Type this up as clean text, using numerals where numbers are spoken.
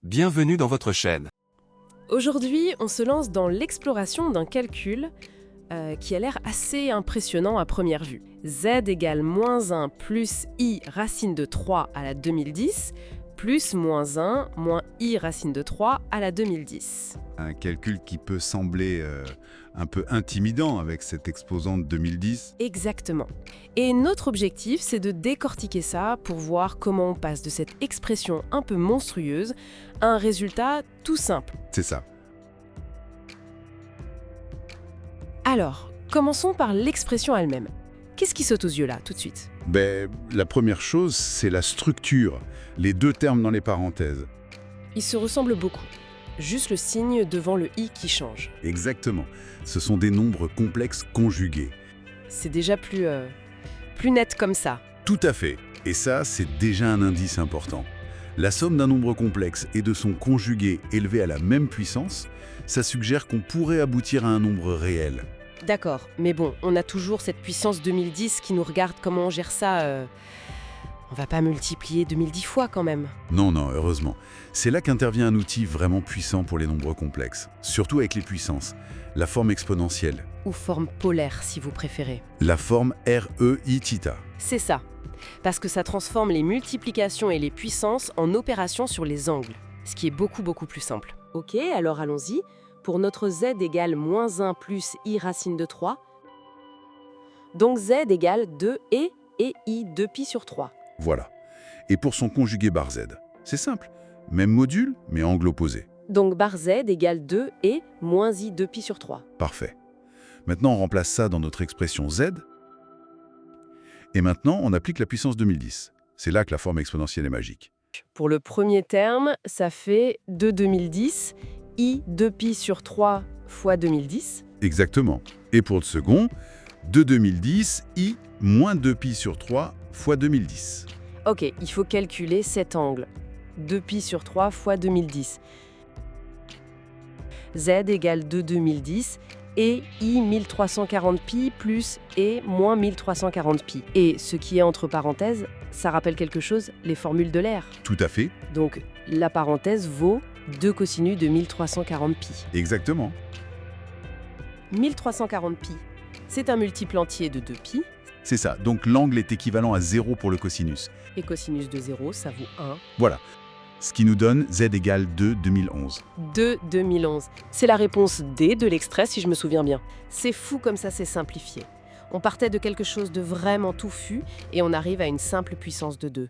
Bienvenue dans votre chaîne. Aujourd'hui, on se lance dans l'exploration d'un calcul qui a l'air assez impressionnant à première vue. Z égale moins 1 plus I racine de 3 à la 2010 plus moins 1 moins I racine de 3 à la 2010. Un calcul qui peut sembler un peu intimidant avec cette exposante 2010. Exactement. Et notre objectif, c'est de décortiquer ça pour voir comment on passe de cette expression un peu monstrueuse à un résultat tout simple. C'est ça. Alors, commençons par l'expression elle-même. Qu'est-ce qui saute aux yeux là, tout de suite? La première chose, c'est la structure, les deux termes dans les parenthèses. Ils se ressemblent beaucoup. Juste le signe devant le i qui change. Exactement. Ce sont des nombres complexes conjugués. C'est déjà plus net comme ça. Tout à fait. Et ça, c'est déjà un indice important. La somme d'un nombre complexe et de son conjugué élevé à la même puissance, ça suggère qu'on pourrait aboutir à un nombre réel. D'accord, mais bon, on a toujours cette puissance 2010 qui nous regarde comment on gère ça. On va pas multiplier 2010 fois quand même. Non, heureusement. C'est là qu'intervient un outil vraiment puissant pour les nombres complexes, surtout avec les puissances, la forme exponentielle, Ou forme polaire si vous préférez. la forme REIθ. C'est ça, parce que ça transforme les multiplications et les puissances en opérations sur les angles, ce qui est beaucoup plus simple. Ok, alors allons-y. Pour notre z égale moins 1 plus i racine de 3, donc z égale 2 et i 2pi sur 3. Voilà. Et pour son conjugué bar z, c'est simple. Même module, mais angle opposé. Donc bar z égale 2 et moins i 2pi sur 3. Parfait. Maintenant, on remplace ça dans notre expression z. Et maintenant, on applique la puissance 2010. C'est là que la forme exponentielle est magique. Pour le premier terme, ça fait 2 2010, i 2pi sur 3 fois 2010. Exactement. Et pour le second, de 2010, i moins 2pi sur 3 fois 2010. Ok, il faut calculer cet angle. 2pi sur 3 fois 2010. Z égale 2 2010 et i 1340pi plus et moins 1340pi. Et ce qui est entre parenthèses, ça rappelle quelque chose, les formules de l'air. Tout à fait. Donc la parenthèse vaut 2 cosinus de 1340pi. Exactement. 1340pi, c'est un multiple entier de 2pi. C'est ça. Donc l'angle est équivalent à 0 pour le cosinus. Et cosinus de 0, ça vaut 1. Voilà. Ce qui nous donne z égale 2 2011. 2 2011. C'est la réponse D de l'extrait, si je me souviens bien. C'est fou comme ça c'est simplifié. On partait de quelque chose de vraiment touffu et on arrive à une simple puissance de 2.